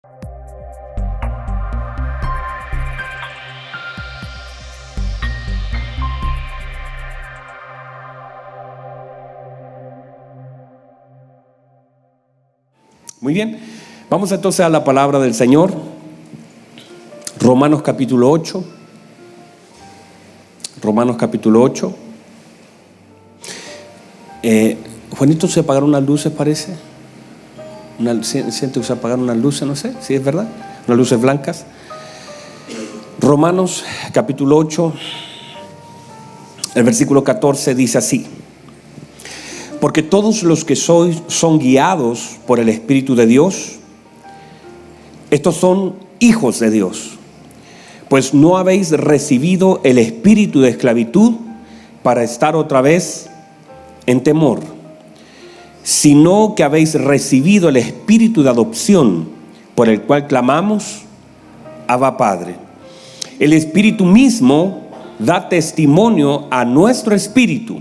Muy bien, vamos entonces a la palabra del Señor. Romanos capítulo 8. Romanos capítulo 8. Juanito, ¿se apagaron unas luces, parece? Siento que se apagaron unas luces, no sé si es verdad, unas luces blancas. Romanos capítulo 8, el versículo 14 dice así: porque todos los que sois son guiados por el Espíritu de Dios, estos son hijos de Dios. Pues no habéis recibido el espíritu de esclavitud para estar otra vez en temor, sino que habéis recibido el espíritu de adopción, por el cual clamamos, Abba Padre. El Espíritu mismo da testimonio a nuestro espíritu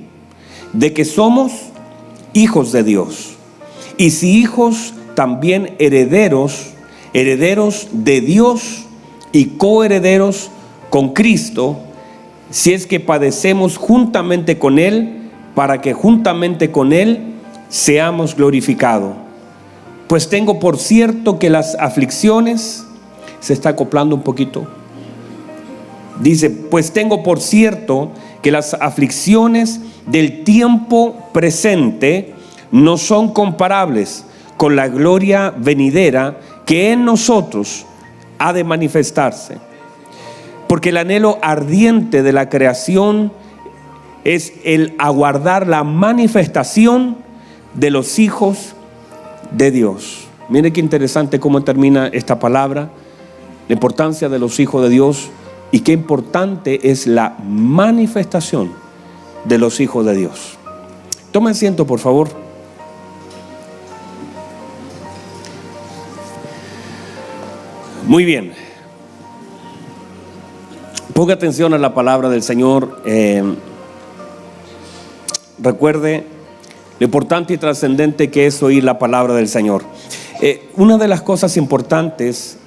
de que somos hijos de Dios. Y si hijos, también herederos, herederos de Dios y coherederos con Cristo, si es que padecemos juntamente con Él, para que juntamente con Él seamos glorificados. Pues tengo por cierto que las aflicciones, se está acoplando un poquito, dice, pues tengo por cierto que las aflicciones del tiempo presente no son comparables con la gloria venidera que en nosotros ha de manifestarse. Porque el anhelo ardiente de la creación es el aguardar la manifestación de los hijos de Dios. Mire qué interesante cómo termina esta palabra, la importancia de los hijos de Dios y qué importante es la manifestación de los hijos de Dios. Tome asiento, por favor. Muy bien. Ponga atención a la palabra del Señor. Recuerde lo importante y trascendente que es oír la palabra del Señor. Una de las cosas importantes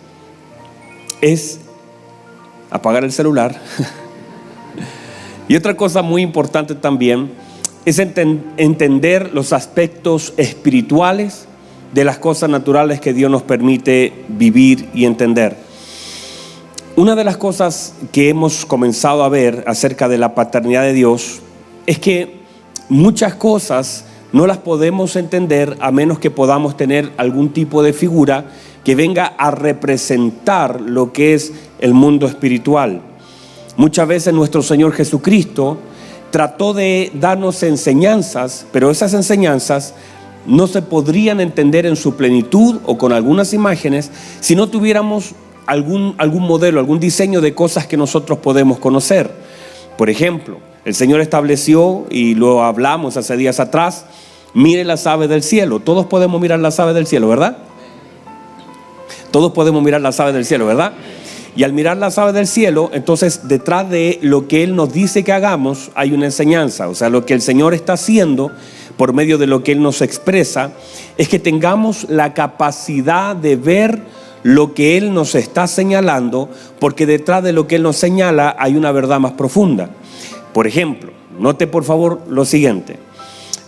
es apagar el celular. Y otra cosa muy importante también es entender los aspectos espirituales de las cosas naturales que Dios nos permite vivir y entender. Una de las cosas que hemos comenzado a ver acerca de la paternidad de Dios es que muchas cosas no las podemos entender a menos que podamos tener algún tipo de figura que venga a representar lo que es el mundo espiritual. Muchas veces nuestro Señor Jesucristo trató de darnos enseñanzas, pero esas enseñanzas no se podrían entender en su plenitud o con algunas imágenes si no tuviéramos algún modelo, algún diseño de cosas que nosotros podemos conocer. Por ejemplo, el Señor estableció, y lo hablamos hace días atrás, mire las aves del cielo. Todos podemos mirar las aves del cielo, ¿verdad? Todos podemos mirar las aves del cielo, ¿verdad? Y al mirar las aves del cielo, entonces detrás de lo que Él nos dice que hagamos hay una enseñanza. O sea, lo que el Señor está haciendo por medio de lo que Él nos expresa es que tengamos la capacidad de ver lo que Él nos está señalando, porque detrás de lo que Él nos señala hay una verdad más profunda. Por ejemplo, note por favor lo siguiente.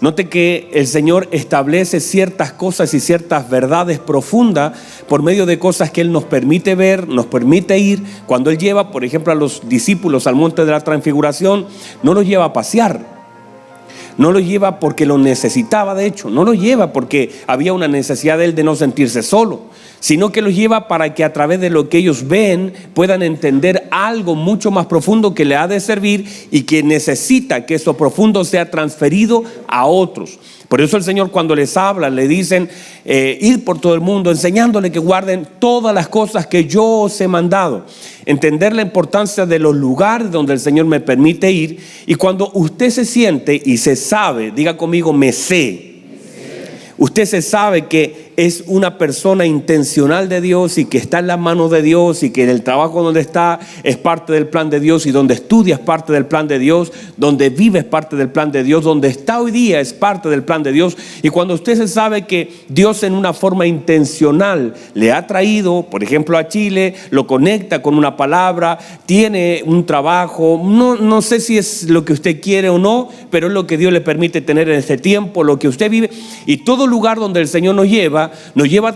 Note que el Señor establece ciertas cosas y ciertas verdades profundas por medio de cosas que Él nos permite ver, nos permite ir. Cuando Él lleva, por ejemplo, a los discípulos al monte de la transfiguración, no los lleva a pasear. No lo lleva porque lo necesitaba, de hecho. No lo lleva porque había una necesidad de Él de no sentirse solo, sino que los lleva para que a través de lo que ellos ven puedan entender algo mucho más profundo que le ha de servir y que necesita que eso profundo sea transferido a otros. Por eso el Señor, cuando les habla, le dicen ir por todo el mundo enseñándole que guarden todas las cosas que yo os he mandado. Entender la importancia de los lugares donde el Señor me permite ir. Y cuando usted se siente y se sabe, diga conmigo, me sé. Usted se sabe que es una persona intencional de Dios y que está en las manos de Dios y que en el trabajo donde está es parte del plan de Dios y donde estudia es parte del plan de Dios, donde vive es parte del plan de Dios, donde está hoy día es parte del plan de Dios. Y cuando usted se sabe que Dios en una forma intencional le ha traído, por ejemplo, a Chile, lo conecta con una palabra, tiene un trabajo, no sé si es lo que usted quiere o no, pero es lo que Dios le permite tener en este tiempo, lo que usted vive. Y todo lugar donde el Señor nos lleva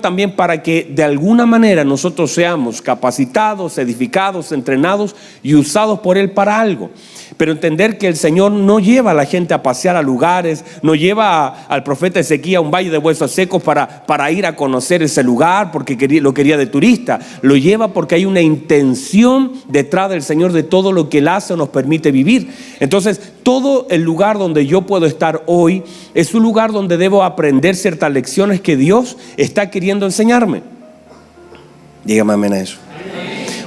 también para que de alguna manera nosotros seamos capacitados, edificados, entrenados y usados por Él para algo. Pero entender que el Señor no lleva a la gente a pasear a lugares, no lleva al profeta Ezequías a un valle de huesos secos para ir a conocer ese lugar porque lo quería de turista. Lo lleva porque hay una intención detrás del Señor de todo lo que Él hace o nos permite vivir. Entonces, todo el lugar donde yo puedo estar hoy es un lugar donde debo aprender ciertas lecciones que Dios está queriendo enseñarme. Dígame amén a eso.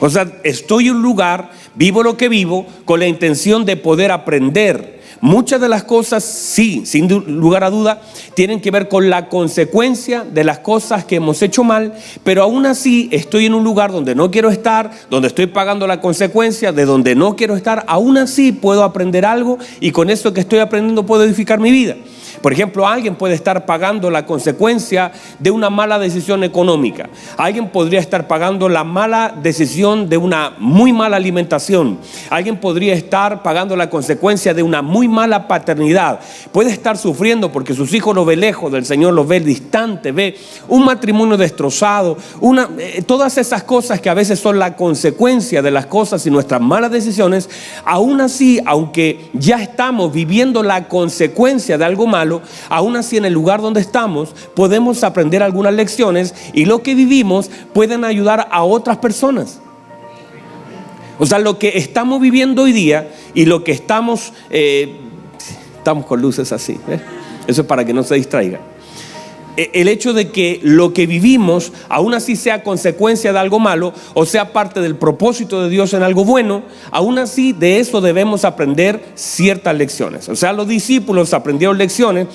O sea, estoy en un lugar, vivo lo que vivo, con la intención de poder aprender. Muchas de las cosas, sí, sin lugar a duda, tienen que ver con la consecuencia de las cosas que hemos hecho mal, pero aún así estoy en un lugar donde no quiero estar, donde estoy pagando la consecuencia de donde no quiero estar. Aún así puedo aprender algo y con eso que estoy aprendiendo puedo edificar mi vida. Por ejemplo, alguien puede estar pagando la consecuencia de una mala decisión económica. Alguien podría estar pagando la mala decisión de una muy mala alimentación. Alguien podría estar pagando la consecuencia de una muy mala paternidad. Puede estar sufriendo porque sus hijos los ve lejos del Señor, los ve distante, ve un matrimonio destrozado, todas esas cosas que a veces son la consecuencia de las cosas y nuestras malas decisiones. Aún así, aunque ya estamos viviendo la consecuencia de algo malo, aún así en el lugar donde estamos podemos aprender algunas lecciones y lo que vivimos pueden ayudar a otras personas. O sea, lo que estamos viviendo hoy día y lo que estamos con luces así, ¿eh? Eso es para que no se distraiga. El hecho de que lo que vivimos aún así sea consecuencia de algo malo o sea parte del propósito de Dios en algo bueno, aún así de eso debemos aprender ciertas lecciones. O sea, los discípulos aprendieron lecciones.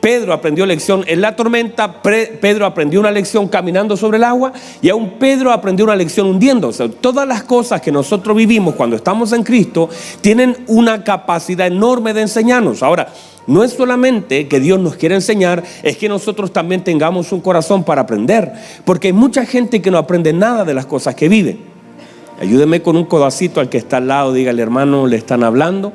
Pedro aprendió lección en la tormenta, Pedro aprendió una lección caminando sobre el agua y aún Pedro aprendió una lección hundiendo. O sea, todas las cosas que nosotros vivimos cuando estamos en Cristo tienen una capacidad enorme de enseñarnos. Ahora, no es solamente que Dios nos quiere enseñar, es que nosotros también tengamos un corazón para aprender, porque hay mucha gente que no aprende nada de las cosas que vive. Ayúdeme con un codacito al que está al lado, dígale: hermano, le están hablando.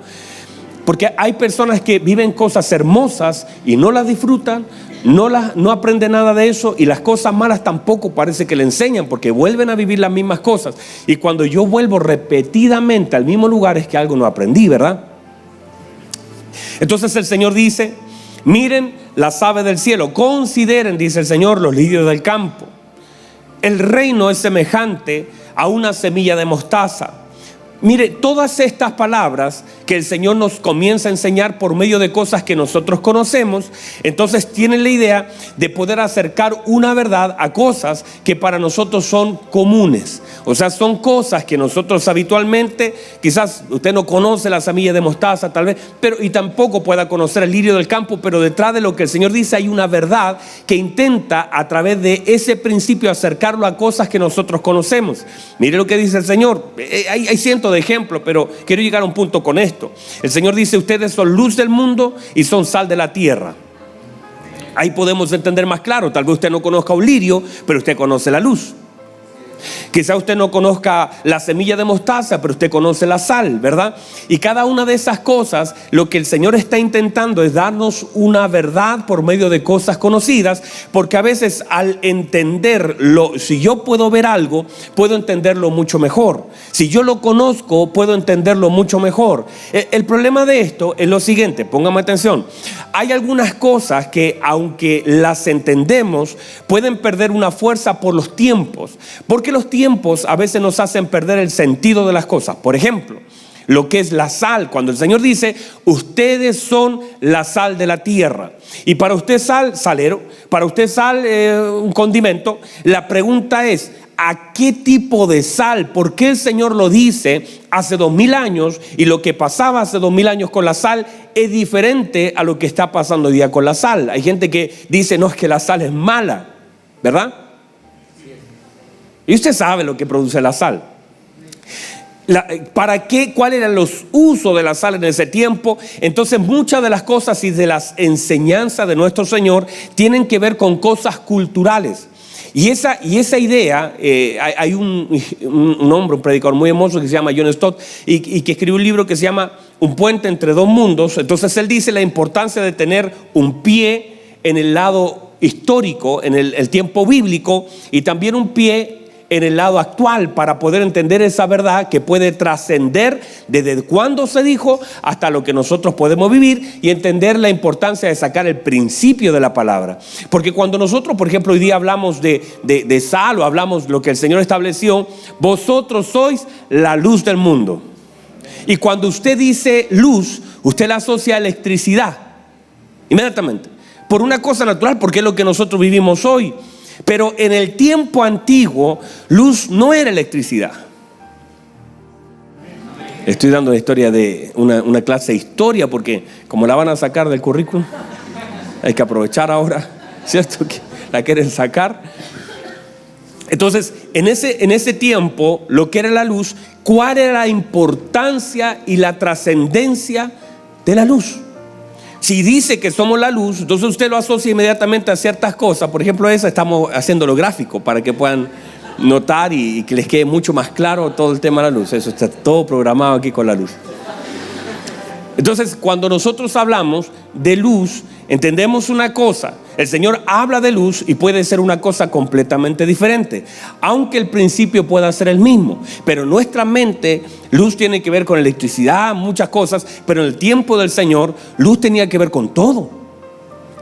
Porque hay personas que viven cosas hermosas y no las disfrutan, no aprenden nada de eso, y las cosas malas tampoco parece que le enseñan, porque vuelven a vivir las mismas cosas. Y cuando yo vuelvo repetidamente al mismo lugar es que algo no aprendí, ¿verdad? Entonces el Señor dice: miren las aves del cielo, consideren, dice el Señor, los lirios del campo. El reino es semejante a una semilla de mostaza. Mire, todas estas palabras que el Señor nos comienza a enseñar por medio de cosas que nosotros conocemos, entonces tienen la idea de poder acercar una verdad a cosas que para nosotros son comunes. O sea, son cosas que nosotros habitualmente, quizás usted no conoce la semilla de mostaza tal vez, pero y tampoco pueda conocer el lirio del campo, pero detrás de lo que el Señor dice hay una verdad que intenta a través de ese principio acercarlo a cosas que nosotros conocemos. Mire lo que dice el Señor. Hay cientos de ejemplos, pero quiero llegar a un punto con esto. El Señor dice: ustedes son luz del mundo y son sal de la tierra. Ahí podemos entender más claro. Tal vez usted no conozca un lirio, pero usted conoce la luz. Quizá usted no conozca la semilla de mostaza, pero usted conoce la sal, ¿verdad? Y cada una de esas cosas, lo que el Señor está intentando es darnos una verdad por medio de cosas conocidas, porque a veces al entenderlo, si yo puedo ver algo, puedo entenderlo mucho mejor. Si yo lo conozco, puedo entenderlo mucho mejor. El problema de esto es lo siguiente, póngame atención. Hay algunas cosas que, aunque las entendemos, pueden perder una fuerza por los tiempos, porque los tiempos a veces nos hacen perder el sentido de las cosas. Por ejemplo, lo que es la sal. Cuando el Señor dice: ustedes son la sal de la tierra. Y para usted sal, salero. Para usted sal, un condimento. La pregunta es: ¿a qué tipo de sal? ¿Por qué el Señor lo dice hace 2000 años y lo que pasaba hace 2000 años con la sal es diferente a lo que está pasando hoy día con la sal? Hay gente que dice: no, es que la sal es mala. ¿verdad? Y usted sabe lo que produce la sal. ¿Para qué? ¿Cuáles eran los usos de la sal en ese tiempo? Entonces muchas de las cosas y de las enseñanzas de nuestro Señor tienen que ver con cosas culturales. Y esa idea, hay un hombre, un predicador muy hermoso que se llama John Stott y que escribió un libro que se llama Un puente entre dos mundos. Entonces él dice la importancia de tener un pie en el lado histórico, en el tiempo bíblico, y también un pie en el lado actual para poder entender esa verdad que puede trascender desde cuándo se dijo hasta lo que nosotros podemos vivir y entender la importancia de sacar el principio de la palabra. Porque cuando nosotros, por ejemplo, hoy día hablamos de sal o hablamos lo que el Señor estableció, vosotros sois la luz del mundo. Y cuando usted dice luz, usted la asocia a electricidad inmediatamente, por una cosa natural, porque es lo que nosotros vivimos hoy. Pero en el tiempo antiguo, luz no era electricidad. Estoy dando la historia de una clase de historia, porque como la van a sacar del currículum, hay que aprovechar ahora, ¿cierto? Que la quieren sacar. Entonces, en ese tiempo, lo que era la luz, ¿cuál era la importancia y la trascendencia de la luz? Si dice que somos la luz, entonces usted lo asocia inmediatamente a ciertas cosas. Por ejemplo, eso estamos haciéndolo gráfico para que puedan notar y que les quede mucho más claro todo el tema de la luz. Eso está todo programado aquí con la luz. Entonces, cuando nosotros hablamos de luz, entendemos una cosa. El Señor habla de luz y puede ser una cosa completamente diferente, aunque el principio pueda ser el mismo. Pero nuestra mente, luz tiene que ver con electricidad, muchas cosas, pero en el tiempo del Señor, luz tenía que ver con todo.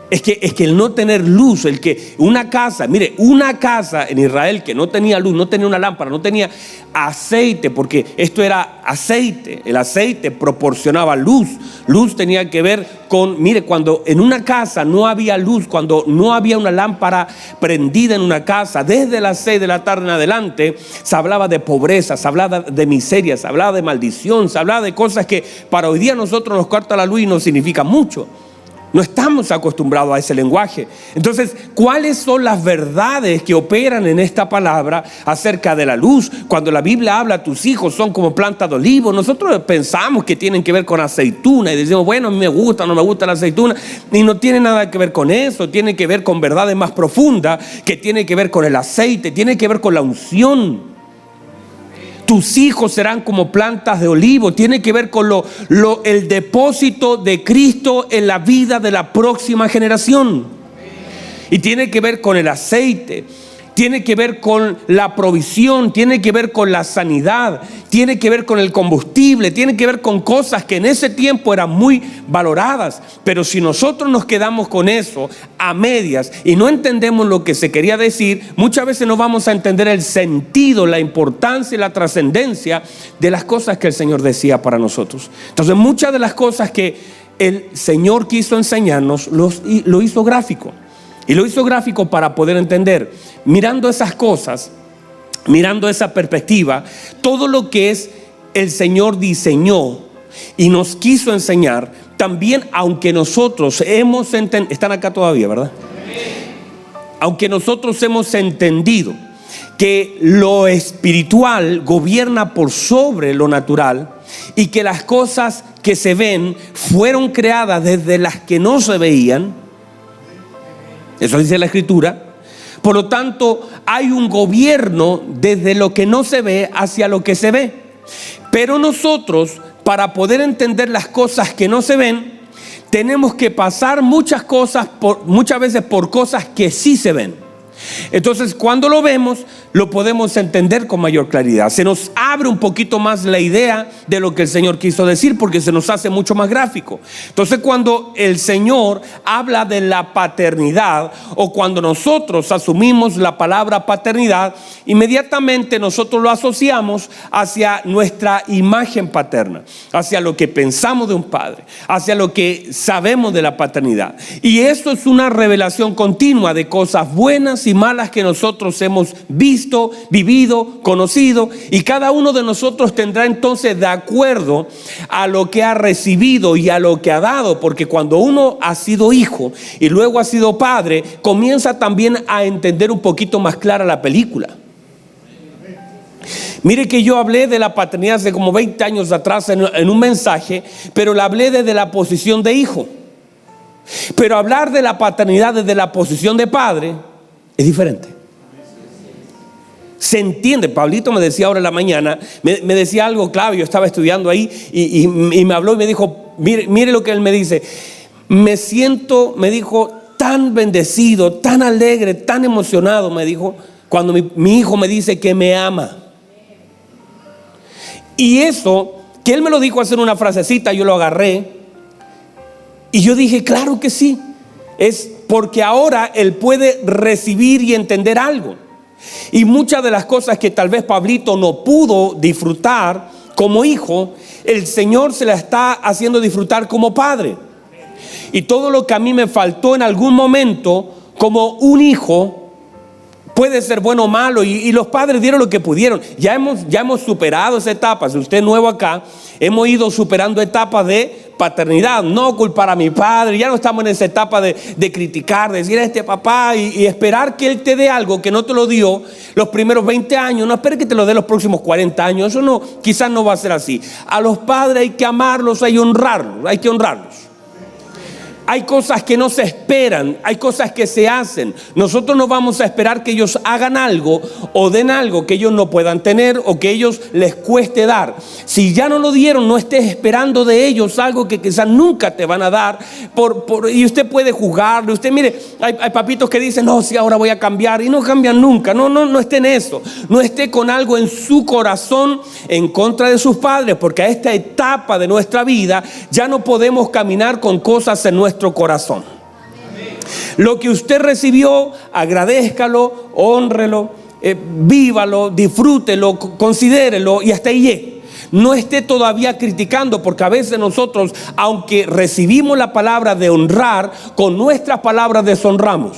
Es que el no tener luz, el que una casa, mire, una casa en Israel que no tenía luz, no tenía una lámpara, no tenía aceite, porque esto era aceite, el aceite proporcionaba luz. Luz tenía que ver con, mire, cuando en una casa no había luz, cuando no había una lámpara prendida en una casa, desde las 6 de la tarde en adelante, se hablaba de pobreza, se hablaba de miseria, se hablaba de maldición, se hablaba de cosas que para hoy día nosotros nos corta la luz y no significa mucho. No estamos acostumbrados a ese lenguaje. Entonces, ¿cuáles son las verdades que operan en esta palabra acerca de la luz? Cuando la Biblia habla, tus hijos son como plantas de olivo, nosotros pensamos que tienen que ver con aceituna y decimos, bueno, a mí me gusta, no me gusta la aceituna, y no tiene nada que ver con eso. Tiene que ver con verdades más profundas, que tiene que ver con el aceite, tiene que ver con la unción. Tus hijos serán como plantas de olivo. Tiene que ver con el depósito de Cristo en la vida de la próxima generación. Y tiene que ver con el aceite. Tiene que ver con la provisión, tiene que ver con la sanidad, tiene que ver con el combustible, tiene que ver con cosas que en ese tiempo eran muy valoradas. Pero si nosotros nos quedamos con eso a medias y no entendemos lo que se quería decir, muchas veces no vamos a entender el sentido, la importancia y la trascendencia de las cosas que el Señor decía para nosotros. Entonces, muchas de las cosas que el Señor quiso enseñarnos lo hizo gráfico. Y lo hizo gráfico para poder entender, mirando esas cosas, mirando esa perspectiva, todo lo que es el Señor diseñó y nos quiso enseñar. También, aunque nosotros hemos entendido, están acá todavía, ¿verdad? Aunque nosotros hemos entendido que lo espiritual gobierna por sobre lo natural y que las cosas que se ven fueron creadas desde las que no se veían. Eso dice la Escritura. Por lo tanto, hay un gobierno desde lo que no se ve hacia lo que se ve. Pero nosotros, para poder entender las cosas que no se ven, tenemos que pasar muchas veces por cosas que sí se ven. Entonces, cuando lo vemos, lo podemos entender con mayor claridad. Se nos abre un poquito más la idea de lo que el Señor quiso decir, porque se nos hace mucho más gráfico. Entonces, cuando el Señor habla de la paternidad, o cuando nosotros asumimos la palabra paternidad, inmediatamente nosotros lo asociamos hacia nuestra imagen paterna, hacia lo que pensamos de un padre, hacia lo que sabemos de la paternidad. Y esto es una revelación continua de cosas buenas y malas que nosotros hemos visto visto, vivido, conocido, y cada uno de nosotros tendrá entonces de acuerdo a lo que ha recibido y a lo que ha dado, porque cuando uno ha sido hijo y luego ha sido padre, comienza también a entender un poquito más clara la película. Mire que yo hablé de la paternidad hace como 20 años atrás en un mensaje, pero la hablé desde la posición de hijo. Pero hablar de la paternidad desde la posición de padre es diferente. Se entiende. Pablito me decía ahora en la mañana, me decía algo clave. Yo estaba estudiando ahí y me habló y me dijo, mire lo que él me dice. Me siento, me dijo, tan bendecido, tan alegre, tan emocionado, me dijo, cuando mi hijo me dice que me ama. Y eso, que él me lo dijo hacer una frasecita, yo lo agarré y yo dije, claro que sí. Es porque ahora él puede recibir y entender algo. Y muchas de las cosas que tal vez Pablito no pudo disfrutar como hijo, el Señor se la está haciendo disfrutar como padre. Y todo lo que a mí me faltó en algún momento como un hijo, puede ser bueno o malo, y los padres dieron lo que pudieron. Ya hemos superado esa etapa. Si usted es nuevo acá, hemos ido superando etapas de paternidad. No culpar a mi padre. Ya no estamos en esa etapa de criticar, de decir a este papá y esperar que él te dé algo que no te lo dio los primeros 20 años. No espere que te lo dé los próximos 40 años. Eso no, quizás no va a ser así. A los padres hay que amarlos, hay que honrarlos. Hay cosas que no se esperan, hay cosas que se hacen. Nosotros no vamos a esperar que ellos hagan algo o den algo que ellos no puedan tener o que ellos les cueste dar. Si ya no lo dieron, no estés esperando de ellos algo que quizás nunca te van a dar. Y usted puede juzgarlo. Usted mire, hay papitos que dicen, no, sí, ahora voy a cambiar, y no cambian nunca. No esté en eso. No esté con algo en su corazón en contra de sus padres, porque a esta etapa de nuestra vida ya no podemos caminar con cosas en nuestro corazón. Lo que usted recibió, agradézcalo, hónrelo, vívalo, disfrútelo, considérelo y hasta ahí llegue. No esté todavía criticando, porque a veces nosotros, aunque recibimos la palabra de honrar, con nuestras palabras deshonramos.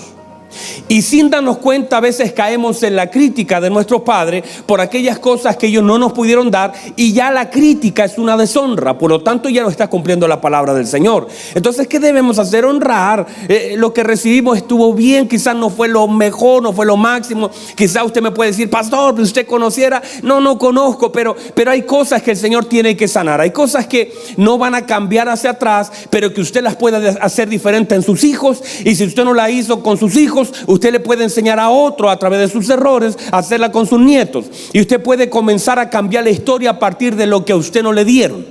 Y sin darnos cuenta, a veces caemos en la crítica de nuestros padres por aquellas cosas que ellos no nos pudieron dar, y ya la crítica es una deshonra. Por lo tanto, ya no estás cumpliendo la palabra del Señor. Entonces, ¿qué debemos hacer? Honrar. Lo que recibimos estuvo bien, quizás no fue lo mejor, no fue lo máximo. Quizás usted me puede decir, pastor, si usted conociera. No conozco, pero hay cosas que el Señor tiene que sanar. Hay cosas que no van a cambiar hacia atrás, pero que usted las puede hacer diferente en sus hijos. Y si usted no la hizo con sus hijos, usted le puede enseñar a otro a través de sus errores a hacerla con sus nietos. Y usted puede comenzar a cambiar la historia a partir de lo que a usted no le dieron.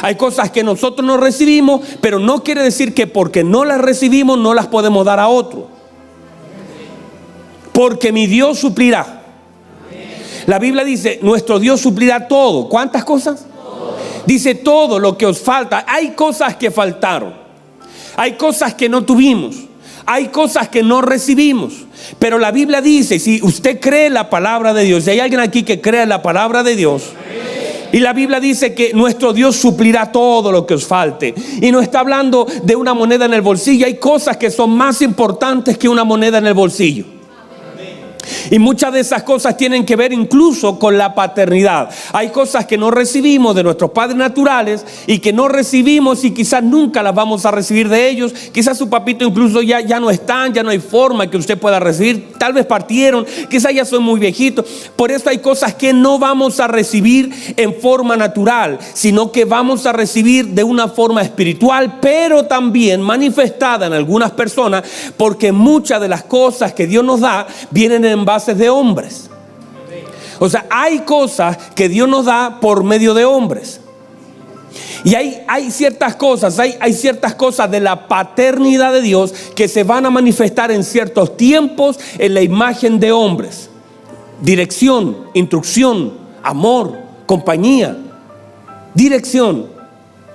Hay cosas que nosotros no recibimos, pero no quiere decir que porque no las recibimos no las podemos dar a otro. Porque mi Dios suplirá. La Biblia dice, nuestro Dios suplirá todo. ¿Cuántas cosas? Dice todo lo que os falta. Hay cosas que faltaron. Hay cosas que no tuvimos. Hay cosas que no recibimos, pero la Biblia dice, si usted cree la palabra de Dios, si hay alguien aquí que cree la palabra de Dios, y la Biblia dice que nuestro Dios suplirá todo lo que os falte, y no está hablando de una moneda en el bolsillo. Hay cosas que son más importantes que una moneda en el bolsillo. Y muchas de esas cosas tienen que ver incluso con la paternidad. Hay cosas que no recibimos de nuestros padres naturales y que no recibimos y quizás nunca las vamos a recibir de ellos. Quizás su papito incluso ya no están, ya no hay forma que usted pueda recibir. Tal vez partieron, quizás ya son muy viejitos. Por eso hay cosas que no vamos a recibir en forma natural, sino que vamos a recibir de una forma espiritual, pero también manifestada en algunas personas, porque muchas de las cosas que Dios nos da vienen en bases de hombres. O sea, hay cosas que Dios nos da por medio de hombres. Y hay ciertas cosas, hay ciertas cosas de la paternidad de Dios que se van a manifestar en ciertos tiempos en la imagen de hombres. Dirección, instrucción, amor, compañía, dirección.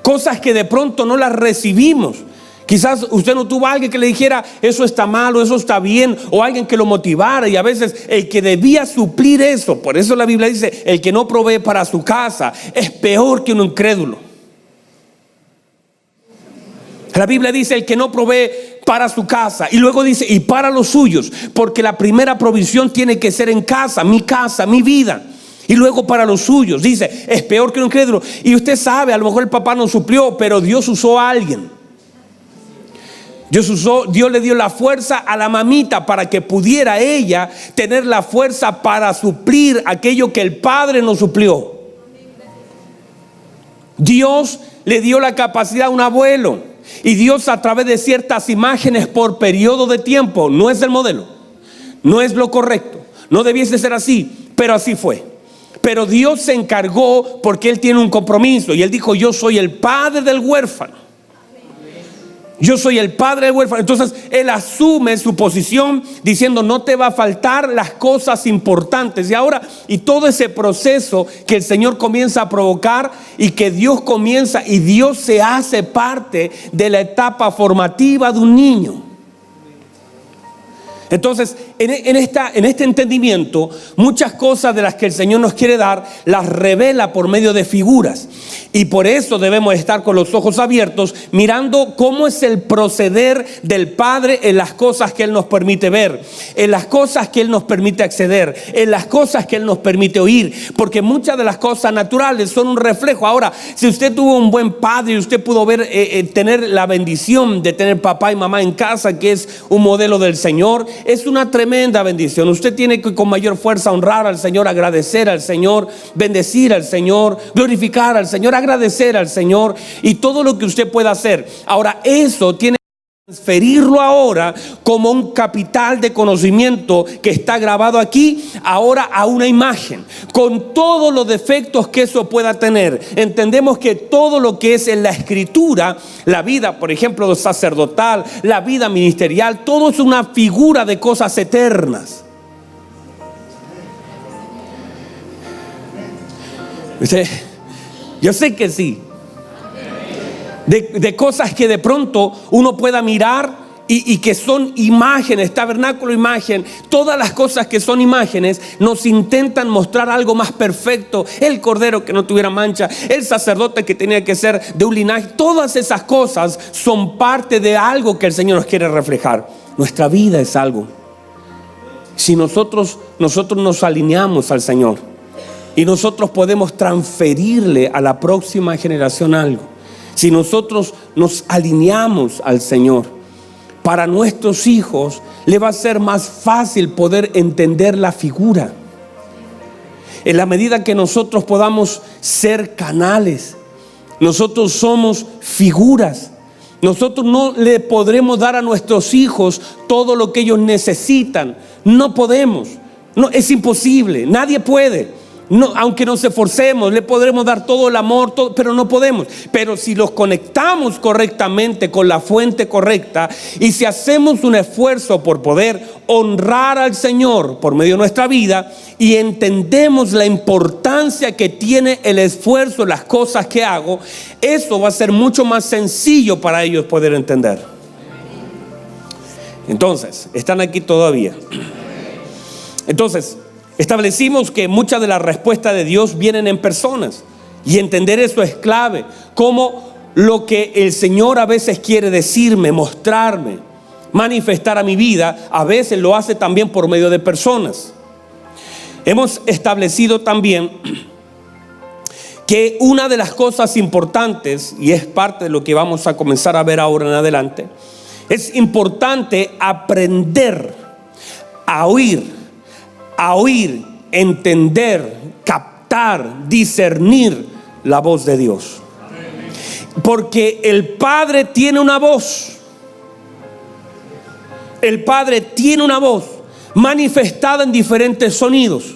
Cosas que de pronto no las recibimos. Quizás usted no tuvo a alguien que le dijera eso está mal o eso está bien, o alguien que lo motivara, y a veces el que debía suplir eso. Por eso la Biblia dice, el que no provee para su casa es peor que un incrédulo. La Biblia dice, el que no provee para su casa. Y luego dice, y para los suyos, porque la primera provisión tiene que ser en casa, mi vida. Y luego para los suyos, dice, es peor que un incrédulo. Y usted sabe, a lo mejor el papá no suplió, pero Dios usó a alguien. Dios le dio la fuerza a la mamita para que pudiera ella tener la fuerza para suplir aquello que el padre no suplió. Dios le dio la capacidad a un abuelo, y Dios, a través de ciertas imágenes por periodo de tiempo, no es el modelo, no es lo correcto, no debiese ser así, pero así fue. Pero Dios se encargó porque Él tiene un compromiso, y Él dijo, yo soy el padre del huérfano. Yo soy el padre del huérfano. Entonces Él asume su posición diciendo, no te va a faltar las cosas importantes. Y todo ese proceso que el Señor comienza a provocar, y que Dios comienza, y Dios se hace parte de la etapa formativa de un niño. Entonces, en este entendimiento, muchas cosas de las que el Señor nos quiere dar, las revela por medio de figuras. Y por eso debemos estar con los ojos abiertos, mirando cómo es el proceder del Padre en las cosas que Él nos permite ver, en las cosas que Él nos permite acceder, en las cosas que Él nos permite oír. Porque muchas de las cosas naturales son un reflejo. Ahora, si usted tuvo un buen padre y usted pudo ver, tener la bendición de tener papá y mamá en casa, que es un modelo del Señor, es una tremenda bendición. Usted tiene que con mayor fuerza honrar al Señor, agradecer al Señor, bendecir al Señor, glorificar al Señor, agradecer al Señor, y todo lo que usted pueda hacer. Ahora, eso tiene que transferirlo ahora como un capital de conocimiento que está grabado aquí, ahora a una imagen, con todos los defectos que eso pueda tener. Entendemos que todo lo que es en la Escritura, la vida, por ejemplo, sacerdotal, la vida ministerial, todo es una figura de cosas eternas. Yo sé que sí. De cosas que de pronto uno pueda mirar y que son imágenes, tabernáculo, imagen. Todas las cosas que son imágenes nos intentan mostrar algo más perfecto. El cordero que no tuviera mancha, el sacerdote que tenía que ser de un linaje. Todas esas cosas son parte de algo que el Señor nos quiere reflejar. Nuestra vida es algo. Si nosotros nos alineamos al Señor, y nosotros podemos transferirle a la próxima generación algo. Si nosotros nos alineamos al Señor, para nuestros hijos le va a ser más fácil poder entender la figura. En la medida que nosotros podamos ser canales, nosotros somos figuras. Nosotros no le podremos dar a nuestros hijos todo lo que ellos necesitan. No podemos. No, es imposible. Nadie puede. No, aunque nos esforcemos, le podremos dar todo el amor, todo, pero no podemos. Pero si los conectamos correctamente con la fuente correcta, y si hacemos un esfuerzo por poder honrar al Señor por medio de nuestra vida, y entendemos la importancia que tiene el esfuerzo en las cosas que hago, eso va a ser mucho más sencillo para ellos poder entender. Entonces, ¿están aquí todavía? Entonces, establecimos que muchas de las respuestas de Dios vienen en personas, y entender eso es clave. Como lo que el Señor a veces quiere decirme, mostrarme, manifestar a mi vida, a veces lo hace también por medio de personas. Hemos establecido también que una de las cosas importantes, y es parte de lo que vamos a comenzar a ver ahora en adelante, es importante aprender a oír, entender, captar, discernir la voz de Dios. Porque el Padre tiene una voz. El Padre tiene una voz manifestada en diferentes sonidos.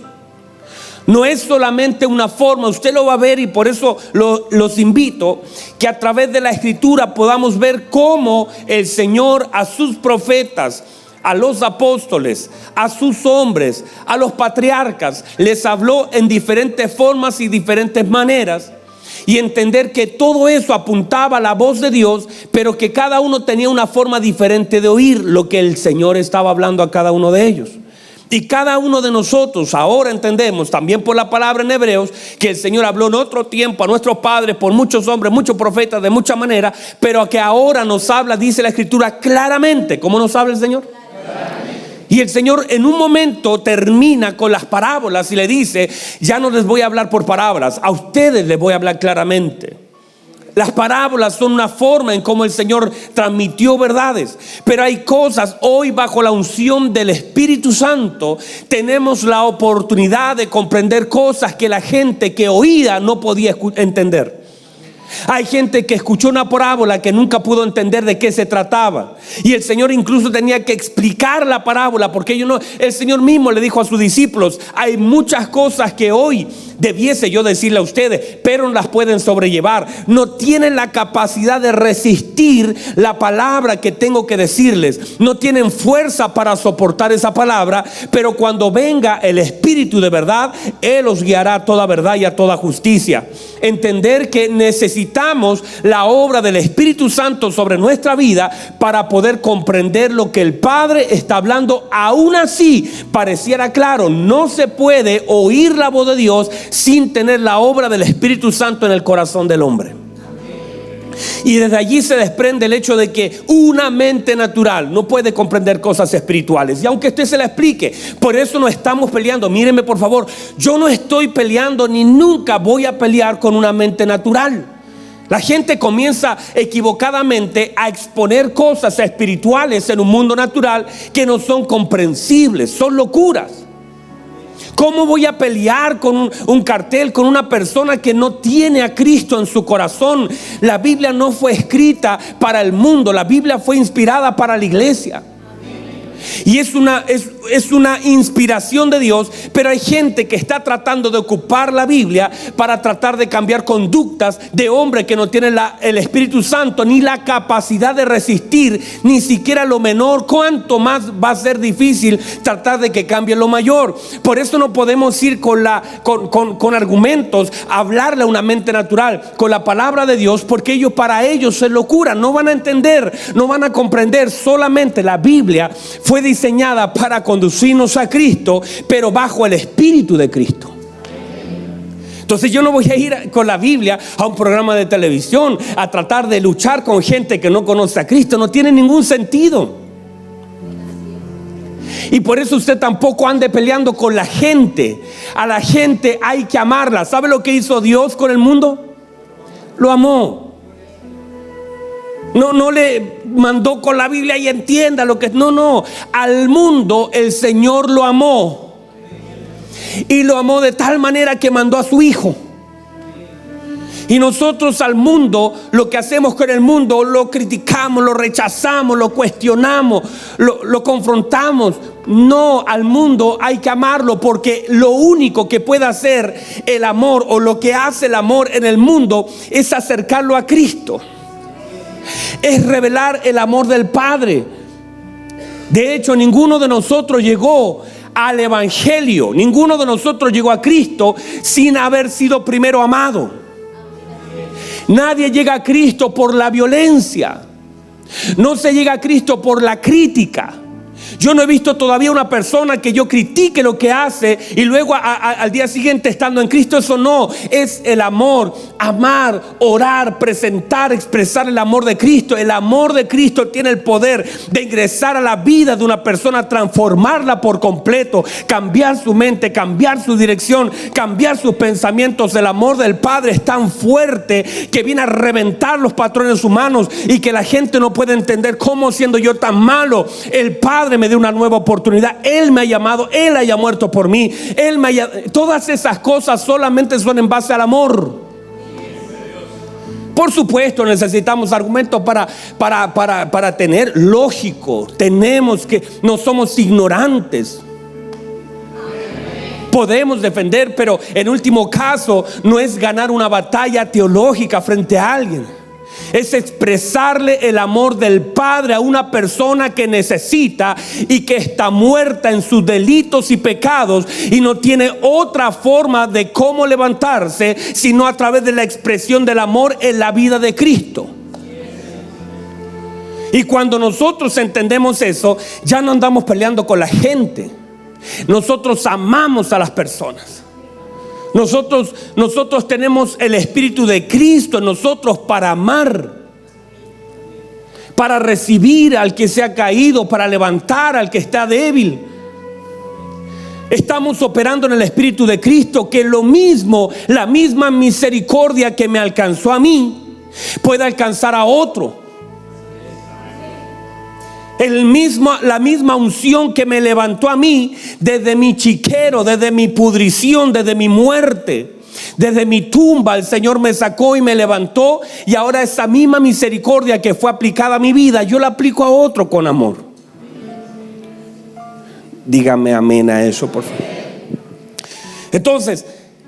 No es solamente una forma, usted lo va a ver, y por eso los invito que a través de la Escritura podamos ver cómo el Señor a sus profetas, a los apóstoles, a sus hombres, a los patriarcas, les habló en diferentes formas y diferentes maneras, y entender que todo eso apuntaba a la voz de Dios, pero que cada uno tenía una forma diferente de oír lo que el Señor estaba hablando a cada uno de ellos. Y cada uno de nosotros ahora entendemos también por la palabra en Hebreos que el Señor habló en otro tiempo a nuestros padres por muchos hombres, muchos profetas de muchas maneras, pero que ahora nos habla, dice la Escritura claramente. ¿Cómo nos habla el Señor? Y el Señor en un momento termina con las parábolas y le dice: ya no les voy a hablar por parábolas, a ustedes les voy a hablar claramente. Las parábolas son una forma en cómo el Señor transmitió verdades, pero hay cosas hoy bajo la unción del Espíritu Santo. Tenemos la oportunidad de comprender cosas que la gente que oía no podía entender. Hay gente que escuchó una parábola que nunca pudo entender de qué se trataba, y el Señor incluso tenía que explicar la parábola, porque el Señor mismo le dijo a sus discípulos: hay muchas cosas que hoy debiese yo decirle a ustedes, pero no las pueden sobrellevar, no tienen la capacidad de resistir la palabra que tengo que decirles, no tienen fuerza para soportar esa palabra, pero cuando venga el Espíritu de verdad, Él os guiará a toda verdad y a toda justicia. Entender que necesitamos la obra del Espíritu Santo sobre nuestra vida para poder comprender lo que el Padre está hablando. Aún así, pareciera claro, no se puede oír la voz de Dios sin tener la obra del Espíritu Santo en el corazón del hombre. Y desde allí se desprende el hecho de que una mente natural no puede comprender cosas espirituales. Y aunque usted se la explique, por eso no estamos peleando. Mírenme por favor, yo no estoy peleando ni nunca voy a pelear con una mente natural. La gente comienza equivocadamente a exponer cosas espirituales en un mundo natural que no son comprensibles, son locuras. ¿Cómo voy a pelear con un cartel, con una persona que no tiene a Cristo en su corazón? La Biblia no fue escrita para el mundo, la Biblia fue inspirada para la iglesia. Y es una inspiración de Dios, pero hay gente que está tratando de ocupar la Biblia para tratar de cambiar conductas de hombres que no tienen el Espíritu Santo ni la capacidad de resistir ni siquiera lo menor. Cuánto más va a ser difícil tratar de que cambie lo mayor. Por eso no podemos ir con argumentos, hablarle a una mente natural con la palabra de Dios, porque para ellos es locura. No van a entender, no van a comprender. Solamente la Biblia fue diseñada para conducirnos a Cristo, pero bajo el Espíritu de Cristo. Entonces yo no voy a ir con la Biblia a un programa de televisión a tratar de luchar con gente que no conoce a Cristo. No tiene ningún sentido. Y por eso usted tampoco ande peleando con la gente. A la gente hay que amarla. ¿Sabe lo que hizo Dios con el mundo? Lo amó. No le mandó con la Biblia y entienda lo que es. No. Al mundo el Señor lo amó. Y lo amó de tal manera que mandó a su Hijo. Y nosotros al mundo, lo que hacemos con el mundo, lo criticamos, lo rechazamos, lo cuestionamos, lo confrontamos. No, al mundo hay que amarlo, porque lo único que puede hacer el amor, o lo que hace el amor en el mundo, es acercarlo a Cristo. Es revelar el amor del Padre. De hecho, ninguno de nosotros llegó al Evangelio, ninguno de nosotros llegó a Cristo sin haber sido primero amado. Nadie llega a Cristo por la violencia. No se llega a Cristo por la crítica. Yo no he visto todavía una persona que yo critique lo que hace y luego al día siguiente estando en Cristo. Eso no, es el amor, amar, orar, presentar, expresar el amor de Cristo. El amor de Cristo tiene el poder de ingresar a la vida de una persona, transformarla por completo, cambiar su mente, cambiar su dirección, cambiar sus pensamientos. El amor del Padre es tan fuerte que viene a reventar los patrones humanos y que la gente no puede entender cómo, siendo yo tan malo, el Padre me dio una nueva oportunidad. Él me ha llamado, Él haya muerto por mí, todas esas cosas solamente son en base al amor. Por supuesto necesitamos argumentos para tener lógico. Tenemos que, no somos ignorantes. Podemos defender, pero en último caso no es ganar una batalla teológica frente a alguien. Es expresarle el amor del Padre a una persona que necesita y que está muerta en sus delitos y pecados y no tiene otra forma de cómo levantarse sino a través de la expresión del amor en la vida de Cristo. Y cuando nosotros entendemos eso, ya no andamos peleando con la gente. Nosotros amamos a las personas. Nosotros tenemos el Espíritu de Cristo en nosotros para amar, para recibir al que se ha caído, para levantar al que está débil. Estamos operando en el Espíritu de Cristo, que lo mismo, la misma misericordia que me alcanzó a mí, puede alcanzar a otro. La misma unción que me levantó a mí desde mi chiquero, desde mi pudrición, desde mi muerte, desde mi tumba, el Señor me sacó y me levantó, y ahora esa misma misericordia que fue aplicada a mi vida, yo la aplico a otro con amor. Dígame amén a eso, por favor. Entonces,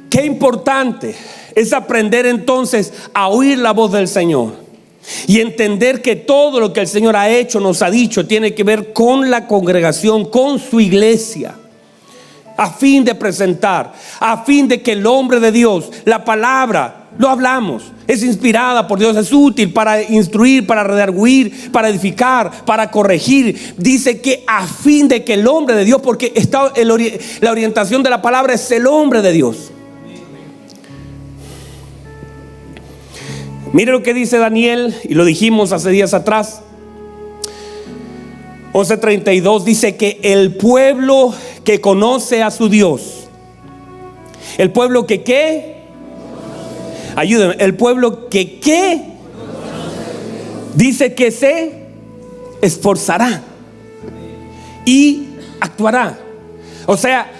qué importante es aprender entonces a oír la voz del Señor y entender que todo lo que el Señor ha hecho, nos ha dicho, tiene que ver con la congregación, con su iglesia, a fin de presentar, a fin de que el hombre de Dios, la palabra, lo hablamos, es inspirada por Dios, es útil para instruir, para redarguir, para edificar, para corregir. Dice que a fin de que el hombre de Dios, porque la orientación de la palabra es el hombre de Dios. Mire lo que dice Daniel, y lo dijimos hace días atrás. 11:32 dice que el pueblo que conoce a su Dios, el pueblo que ¿qué? Ayúdenme, el pueblo que ¿qué? Dice que se esforzará y actuará. O sea,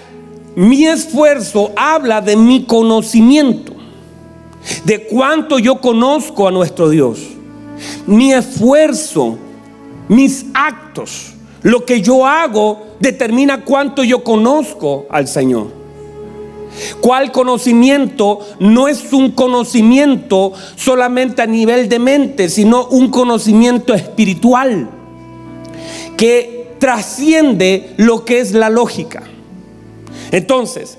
mi esfuerzo habla de mi conocimiento, de cuánto yo conozco a nuestro Dios. Mi esfuerzo, mis actos, lo que yo hago determina cuánto yo conozco al Señor. ¿Cuál conocimiento? No es un conocimiento solamente a nivel de mente, sino un conocimiento espiritual que trasciende lo que es la lógica. Entonces,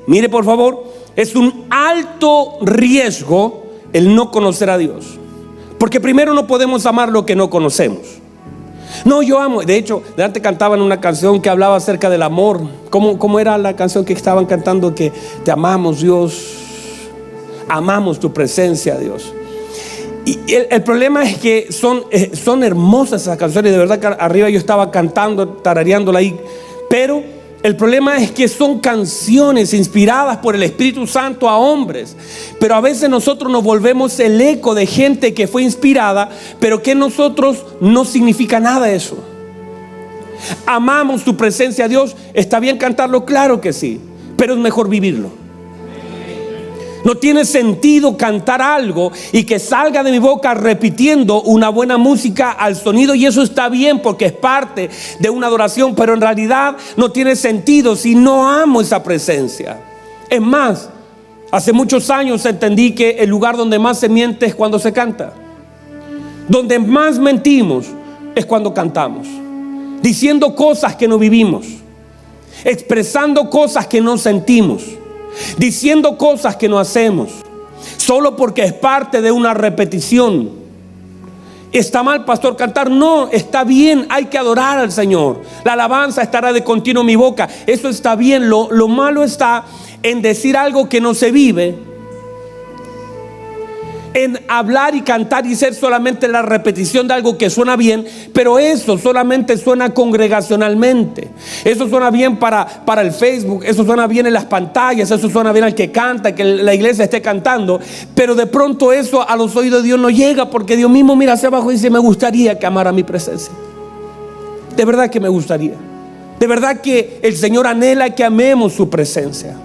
mire por favor, es un alto riesgo el no conocer a Dios, porque primero no podemos amar lo que no conocemos. No, yo amo. De hecho, delante cantaban una canción que hablaba acerca del amor. ¿Cómo era la canción que estaban cantando? Que te amamos, Dios, amamos tu presencia, Dios. Y el problema es que son hermosas esas canciones. De verdad que arriba yo estaba cantando, tarareándola ahí, pero el problema es que son canciones inspiradas por el Espíritu Santo a hombres, pero a veces nosotros nos volvemos el eco de gente que fue inspirada, pero que nosotros no significa nada eso. Amamos tu presencia, Dios. ¿Está bien cantarlo? Claro que sí, pero es mejor vivirlo. No tiene sentido cantar algo y que salga de mi boca repitiendo una buena música al sonido, y eso está bien porque es parte de una adoración, pero en realidad no tiene sentido si no amo esa presencia. Es más, hace muchos años entendí que el lugar donde más se miente es cuando se canta. Donde más mentimos es cuando cantamos, diciendo cosas que no vivimos, expresando cosas que no sentimos, diciendo cosas que no hacemos, solo porque es parte de una repetición. ¿Está mal, pastor, cantar? No, está bien, hay que adorar al Señor. La alabanza estará de continuo en mi boca. Eso está bien. Lo malo está en decir algo que no se vive, en hablar y cantar y ser solamente la repetición de algo que suena bien, pero eso solamente suena congregacionalmente. Eso suena bien para el Facebook, eso suena bien en las pantallas, eso suena bien al que canta, que la iglesia esté cantando, pero de pronto eso a los oídos de Dios no llega, porque Dios mismo mira hacia abajo y dice: me gustaría que amara mi presencia. De verdad que me gustaría. De verdad que el Señor anhela que amemos su presencia.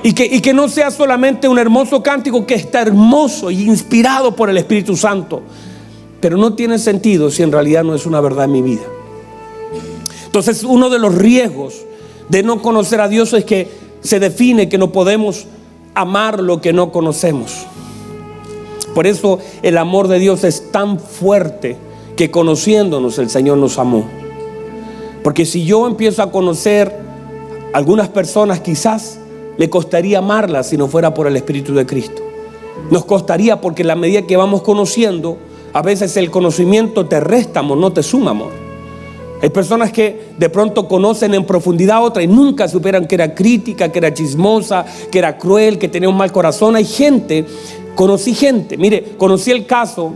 Y que no sea solamente un hermoso cántico que está hermoso y inspirado por el Espíritu Santo, pero no tiene sentido si en realidad no es una verdad en mi vida. Entonces, uno de los riesgos de no conocer a Dios es que se define que no podemos amar lo que no conocemos. Por eso el amor de Dios es tan fuerte, que conociéndonos el Señor nos amó. Porque si yo empiezo a conocer algunas personas, quizás me costaría amarlas si no fuera por el Espíritu de Cristo. Nos costaría, porque en la medida que vamos conociendo, a veces el conocimiento te resta amor, no te suma amor. Hay personas que de pronto conocen en profundidad a otra y nunca supieran que era crítica, que era chismosa, que era cruel, que tenía un mal corazón. Hay gente, conocí gente, mire, conocí el caso,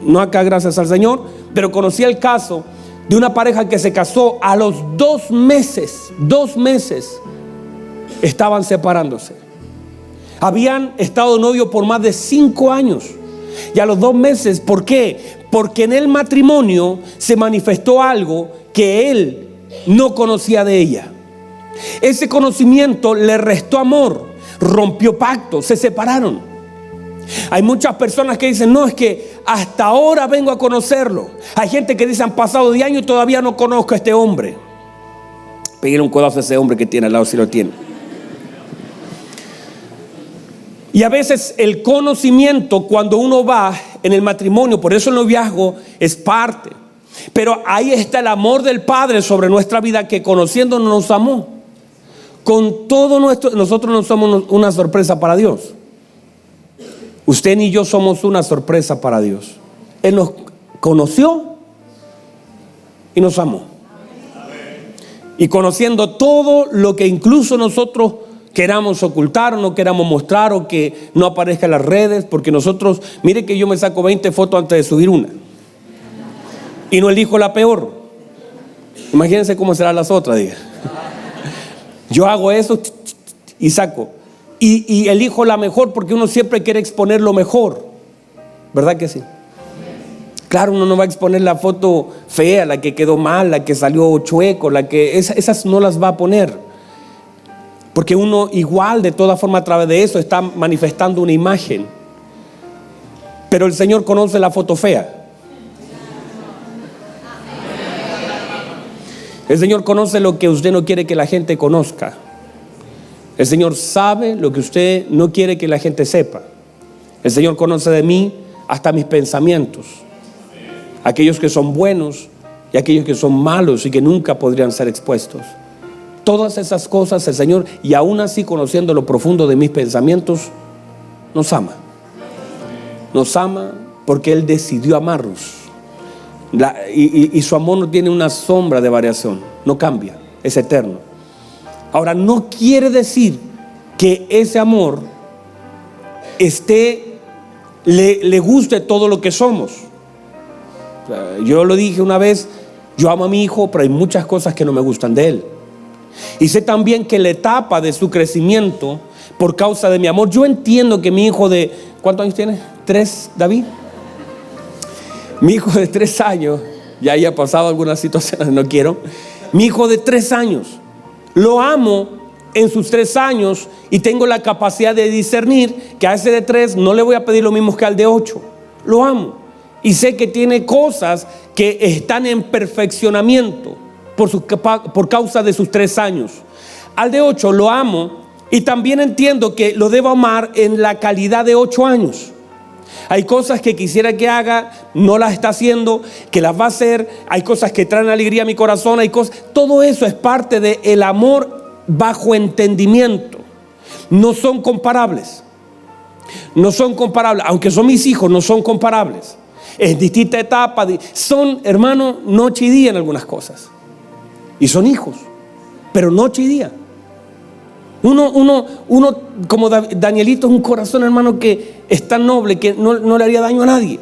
no acá gracias al Señor, pero conocí el caso de una pareja que se casó a los 2 meses, estaban separándose. Habían estado novios por más de 5 años. Y a los 2 meses, ¿por qué? Porque en el matrimonio se manifestó algo que él no conocía de ella. Ese conocimiento le restó amor, rompió pactos, se separaron. Hay muchas personas que dicen, no, es que hasta ahora vengo a conocerlo. Hay gente que dice, han pasado 10 años y todavía no conozco a este hombre. Pégale un codazo a ese hombre que tiene al lado si lo tiene. Y a veces el conocimiento, cuando uno va en el matrimonio, por eso el noviazgo es parte. Pero ahí está el amor del Padre sobre nuestra vida, que conociéndonos nos amó. Con todo nosotros no somos una sorpresa para Dios. Usted ni yo somos una sorpresa para Dios. Él nos conoció y nos amó. Y conociendo todo lo que incluso nosotros queramos ocultar o no queramos mostrar, o que no aparezca en las redes, porque nosotros, mire que yo me saco 20 fotos antes de subir una y no elijo la peor. Imagínense cómo serán las otras, diga. Yo hago eso y saco y elijo la mejor, porque uno siempre quiere exponer lo mejor, ¿verdad que sí? Claro, uno no va a exponer la foto fea, la que quedó mal, la que salió chueco, esas no las va a poner. Porque uno igual, de toda forma, a través de eso está manifestando una imagen. Pero el Señor conoce la foto fea. El Señor conoce lo que usted no quiere que la gente conozca. El Señor sabe lo que usted no quiere que la gente sepa. El Señor conoce de mí hasta mis pensamientos. Aquellos que son buenos y aquellos que son malos y que nunca podrían ser expuestos. Todas esas cosas el Señor, y aún así conociendo lo profundo de mis pensamientos, nos ama. Nos ama porque Él decidió amarnos. Y su amor no tiene una sombra de variación, no cambia, es eterno. Ahora, no quiere decir que ese amor le guste todo lo que somos. Yo lo dije una vez, yo amo a mi hijo, pero hay muchas cosas que no me gustan de él. Y sé también que la etapa de su crecimiento, por causa de mi amor, yo entiendo que mi hijo de, ¿cuántos años tiene? 3, David. Mi hijo de 3 años, ya haya pasado algunas situaciones, no quiero. Mi hijo de 3 años, lo amo en sus 3 años y tengo la capacidad de discernir que a ese de 3 no le voy a pedir lo mismo que al de 8. Lo amo y sé que tiene cosas que están en perfeccionamiento por causa de sus 3 años. Al de 8 lo amo y también entiendo que lo debo amar en la calidad de 8 años. Hay cosas que quisiera que haga, no las está haciendo, que las va a hacer. Hay cosas que traen alegría a mi corazón, todo eso es parte del amor bajo entendimiento. No son comparables. No son comparables, aunque son mis hijos, no son comparables. Es distinta etapa, son, hermano, noche y día en algunas cosas. Y son hijos, pero noche y día. Uno como Danielito, es un corazón, hermano, que es tan noble que no le haría daño a nadie.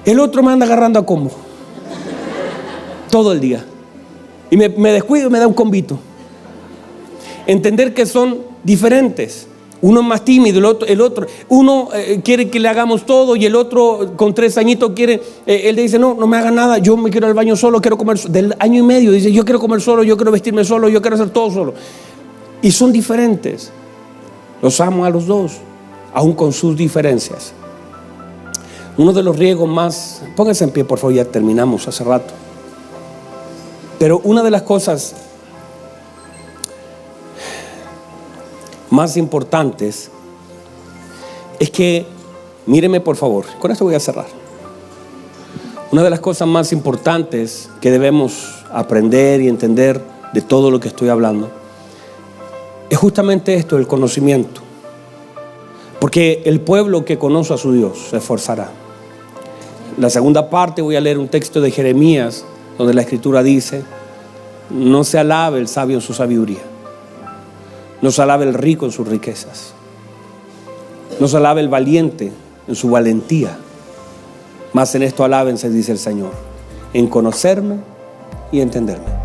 El otro me anda agarrando a combo todo el día. Y me descuido y me da un combito. Entender que son diferentes. Uno es más tímido, el otro uno quiere que le hagamos todo, y el otro con 3 añitos quiere, él le dice, no me haga nada, yo me quiero ir al baño solo, quiero comer. Del año y medio dice, yo quiero comer solo, yo quiero vestirme solo, yo quiero hacer todo solo. Y son diferentes. Los amo a los dos, aún con sus diferencias. Uno de los riesgos más, pónganse en pie por favor, ya terminamos hace rato. Pero una de las cosas más importantes es que, míreme por favor, con esto voy a cerrar. Una de las cosas más importantes que debemos aprender y entender de todo lo que estoy hablando es justamente esto, el conocimiento. Porque el pueblo que conoce a su Dios se esforzará. La segunda parte voy a leer un texto de Jeremías donde la escritura dice: no se alabe el sabio en su sabiduría, no se alabe el rico en sus riquezas, no se alabe el valiente en su valentía, mas en esto alábense, dice el Señor, en conocerme y entenderme.